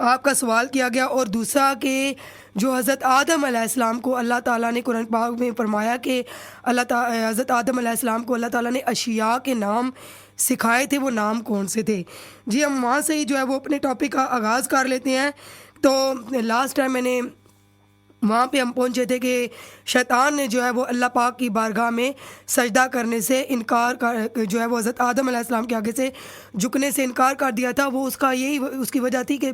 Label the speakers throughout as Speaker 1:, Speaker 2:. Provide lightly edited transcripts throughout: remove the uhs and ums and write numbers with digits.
Speaker 1: آپ کا سوال کیا گیا، اور دوسرا کہ جو حضرت آدم علیہ السلام کو اللہ تعالیٰ نے قرآن پاک میں فرمایا کہ حضرت آدم علیہ السلام کو اللہ تعالیٰ نے اشیاء کے نام سکھائے تھے، وہ نام کون سے تھے؟ جی ہم وہاں سے ہی جو ہے وہ اپنے ٹاپک کا آغاز کر لیتے ہیں۔ تو لاسٹ ٹائم میں نے وہاں پہ ہم پہنچے تھے کہ شیطان نے جو ہے وہ اللہ پاک کی بارگاہ میں سجدہ کرنے سے انکار کر جو ہے وہ حضرت آدم علیہ السلام کے آگے سے جھکنے سے انکار کر دیا تھا۔ وہ اس کی وجہ تھی کہ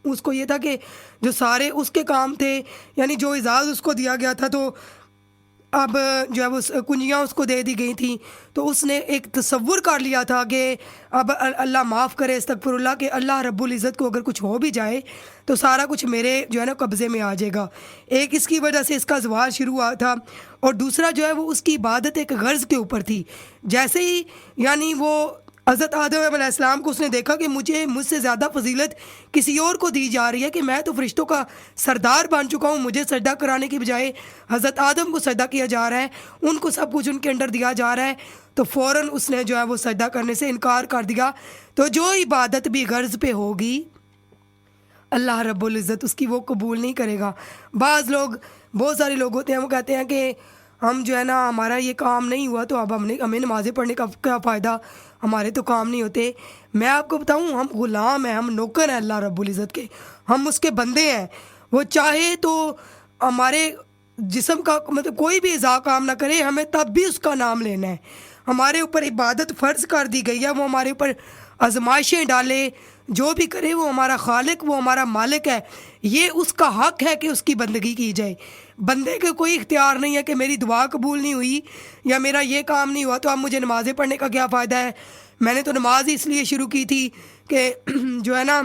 Speaker 1: اس کو یہ تھا کہ جو سارے اس کے کام تھے، یعنی جو اعزاز اس کو دیا گیا تھا، تو اب جو ہے وہ کنجیاں اس کو دے دی گئی تھیں، تو اس نے ایک تصور کر لیا تھا کہ اب اللہ معاف کرے، استغفر اللہ، کہ اللہ رب العزت کو اگر کچھ ہو بھی جائے تو سارا کچھ میرے جو ہے نا قبضے میں آ جائے گا۔ ایک اس کی وجہ سے اس کا زوال شروع ہوا تھا، اور دوسرا جو ہے وہ اس کی عبادت ایک غرض کے اوپر تھی۔ جیسے ہی یعنی وہ حضرت آدم علیہ السلام کو اس نے دیکھا کہ مجھ سے زیادہ فضیلت کسی اور کو دی جا رہی ہے، کہ میں تو فرشتوں کا سردار بن چکا ہوں، مجھے سجدہ کرانے کی بجائے حضرت آدم کو سجدہ کیا جا رہا ہے، ان کو سب کچھ ان کے انڈر دیا جا رہا ہے، تو فوراً اس نے جو ہے وہ سجدہ کرنے سے انکار کر دیا۔ تو جو عبادت بھی غرض پہ ہوگی اللہ رب العزت اس کی وہ قبول نہیں کرے گا۔ بہت سارے لوگ ہوتے ہیں، وہ کہتے ہیں کہ ہم جو ہے نا ہمارا یہ کام نہیں ہوا تو اب ہمیں نمازیں پڑھنے کا کیا فائدہ، ہمارے تو کام نہیں ہوتے۔ میں آپ کو بتاؤں، ہم غلام ہیں، ہم نوکر ہیں اللہ رب العزت کے، ہم اس کے بندے ہیں۔ وہ چاہے تو ہمارے جسم کا مطلب کوئی بھی اعضاء کام نہ کرے، ہمیں تب بھی اس کا نام لینا ہے۔ ہمارے اوپر عبادت فرض کر دی گئی ہے، وہ ہمارے اوپر آزمائشیں ڈالے، جو بھی کرے وہ ہمارا خالق، وہ ہمارا مالک ہے، یہ اس کا حق ہے کہ اس کی بندگی کی جائے۔ بندے کے کوئی اختیار نہیں ہے کہ میری دعا قبول نہیں ہوئی یا میرا یہ کام نہیں ہوا تو اب مجھے نمازیں پڑھنے کا کیا فائدہ ہے، میں نے تو نماز ہی اس لیے شروع کی تھی کہ جو ہے نا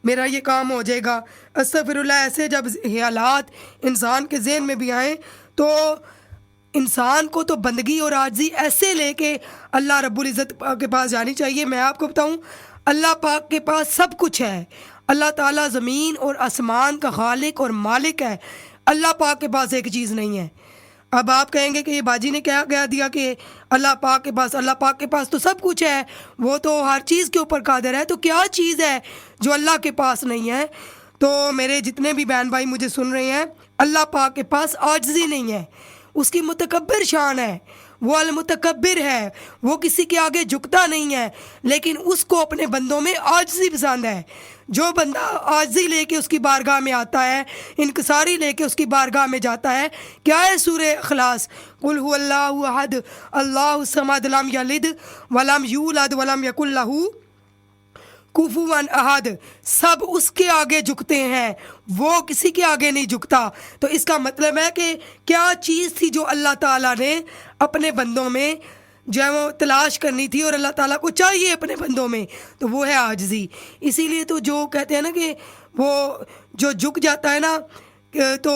Speaker 1: میرا یہ کام ہو جائے گا۔ استغفر اللہ۔ ایسے جب خیالات انسان کے ذہن میں بھی آئیں تو انسان کو تو بندگی اور عاجزی ایسے لے کے اللہ رب العزت کے پاس جانی چاہیے۔ میں آپ کو بتاؤں، اللہ پاک کے پاس سب کچھ ہے، اللہ تعالیٰ زمین اور آسمان کا خالق اور مالک ہے، اللہ پاک کے پاس ایک چیز نہیں ہے۔ اب آپ کہیں گے کہ یہ باجی نے کیا کہہ دیا کہ اللہ پاک کے پاس تو سب کچھ ہے، وہ تو ہر چیز کے اوپر قادر ہے، تو کیا چیز ہے جو اللہ کے پاس نہیں ہے؟ تو میرے جتنے بھی بہن بھائی مجھے سن رہے ہیں، اللہ پاک کے پاس عاجزی نہیں ہے، اس کی متکبر شان ہے، وہ المتکبر ہے، وہ کسی کے آگے جھکتا نہیں ہے، لیکن اس کو اپنے بندوں میں عاجزی پسند ہے۔ جو بندہ عاجزی لے کے اس کی بارگاہ میں آتا ہے، انکساری لے کے اس کی بارگاہ میں جاتا ہے، کیا ہے سورہ اخلاص، قل هو اللہ احد اللہ الصمد لم یلد ولم یولد ولم یکن لہ کفوا احد، سب اس کے آگے جھکتے ہیں، وہ کسی کے آگے نہیں جھکتا۔ تو اس کا مطلب ہے کہ کیا چیز تھی جو اللہ تعالیٰ نے اپنے بندوں میں جو ہے وہ تلاش کرنی تھی اور اللہ تعالیٰ کو چاہیے اپنے بندوں میں، تو وہ ہے عاجزی۔ اسی لیے تو جو کہتے ہیں نا کہ وہ جو جھک جاتا ہے نا تو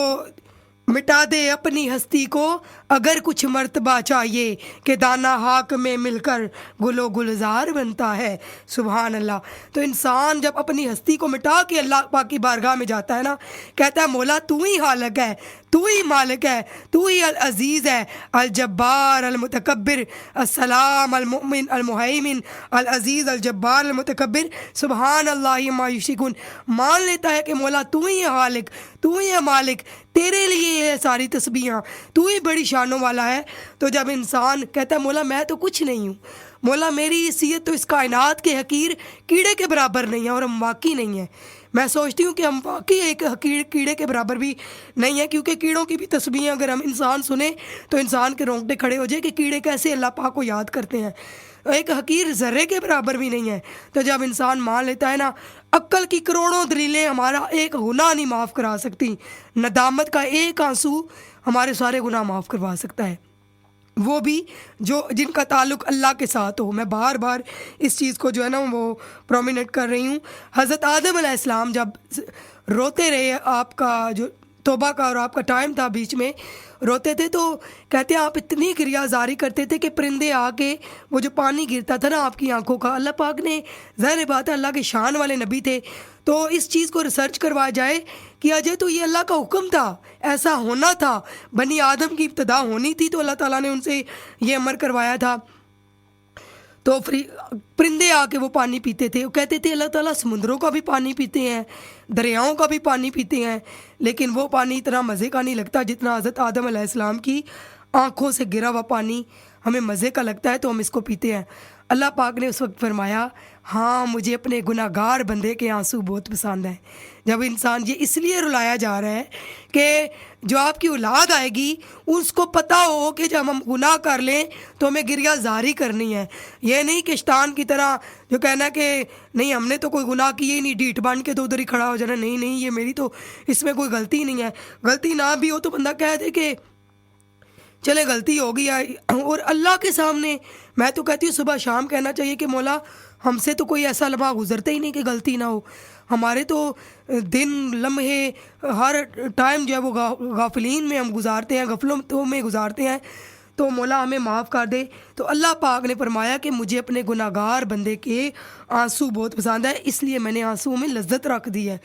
Speaker 1: مٹا دے اپنی ہستی کو اگر کچھ مرتبہ چاہیے، کہ دانہ ہاک میں مل کر گل و گلزار بنتا ہے۔ سبحان اللہ۔ تو انسان جب اپنی ہستی کو مٹا کے اللہ پاک کی بارگاہ میں جاتا ہے نا، کہتا ہے مولا تو ہی خالق ہے، تو ہی مالک ہے، تو ہی العزیز ہے، الجبار المتکبر، السلام المؤمن المہیمن العزیز الجبار المتکبر، سبحان اللہ ما یشرکون۔ مان لیتا ہے کہ مولا تو ہی ہے خالق، تو ہی ہے مالک، تیرے لیے یہ ساری تسبیحاں، تو ہی بڑی شانوں والا ہے۔ تو جب انسان کہتا ہے مولا میں تو کچھ نہیں ہوں، مولا میری حیثیت تو اس کائنات کے حقیر کیڑے کے برابر نہیں ہے، اور ہم واقعی نہیں ہیں۔ میں سوچتی ہوں کہ ہم واقعی ایک حقیر کیڑے کے برابر بھی نہیں ہیں، کیونکہ کیڑوں کی بھی تسبیح اگر ہم انسان سنیں تو انسان کے رونگٹے کھڑے ہو جائے کہ کیڑے کیسے اللہ پاک کو یاد کرتے ہیں، ایک حقیر ذرے کے برابر بھی نہیں ہے۔ تو جب انسان مان لیتا ہے نا، عقل کی کروڑوں دلیلیں ہمارا ایک گناہ نہیں معاف کرا سکتی، ندامت کا ایک آنسو ہمارے سارے گناہ معاف کروا سکتا ہے، وہ بھی جن کا تعلق اللہ کے ساتھ ہو۔ میں بار بار اس چیز کو جو ہے نا وہ پرومیننٹ کر رہی ہوں۔ حضرت آدم علیہ السلام جب روتے رہے، آپ کا جو توبہ کا اور آپ کا ٹائم تھا بیچ میں، روتے تھے، تو کہتے ہیں آپ اتنی کریا زاری کرتے تھے کہ پرندے آ کے وہ جو پانی گرتا تھا نا آپ کی آنکھوں کا، اللہ پاک نے ظاہر بات ہے اللہ کے شان والے نبی تھے، تو اس چیز کو ریسرچ کروایا جائے کہ اجے تو یہ اللہ کا حکم تھا، ایسا ہونا تھا، بنی آدم کی ابتدا ہونی تھی، تو اللہ تعالیٰ نے ان سے یہ امر کروایا تھا۔ تو پرندے آ کے وہ پانی پیتے تھے، وہ کہتے تھے اللہ تعالیٰ سمندروں کا بھی پانی پیتے ہیں، دریاؤں کا بھی پانی پیتے ہیں، لیکن وہ پانی اتنا مزے کا نہیں لگتا جتنا حضرت آدم علیہ السلام کی آنکھوں سے گرا ہوا پانی ہمیں مزے کا لگتا ہے، تو ہم اس کو پیتے ہیں۔ اللہ پاک نے اس وقت فرمایا ہاں مجھے اپنے گناہ گار بندے کے آنسو بہت پسند ہیں۔ جب انسان یہ اس لیے رلایا جا رہا ہے کہ جو آپ کی اولاد آئے گی اس کو پتہ ہو کہ جب ہم گناہ کر لیں تو ہمیں گریہ زاری کرنی ہے، یہ نہیں کہ شیطان کی طرح جو کہنا کہ نہیں ہم نے تو کوئی گناہ کیے ہی نہیں، ڈیٹ بن کے تو ادھر ہی کھڑا ہو جانا، نہیں نہیں یہ میری تو اس میں کوئی غلطی نہیں ہے۔ غلطی نہ بھی ہو تو بندہ کہہ دے کہ چلے غلطی ہو گئی ہے، اور اللہ کے سامنے میں تو کہتی ہوں صبح شام کہنا چاہیے کہ مولا ہم سے تو کوئی ایسا لمحہ گزرتا ہی نہیں کہ غلطی نہ ہو، ہمارے تو دن لمحے ہر ٹائم جو ہے وہ غافلین میں ہم گزارتے ہیں، غفلتوں میں گزارتے ہیں، تو مولا ہمیں معاف کر دے۔ تو اللہ پاک نے فرمایا کہ مجھے اپنے گناہ گار بندے کے آنسو بہت پسند ہے، اس لیے میں نے آنسو میں لذت رکھ دی ہے۔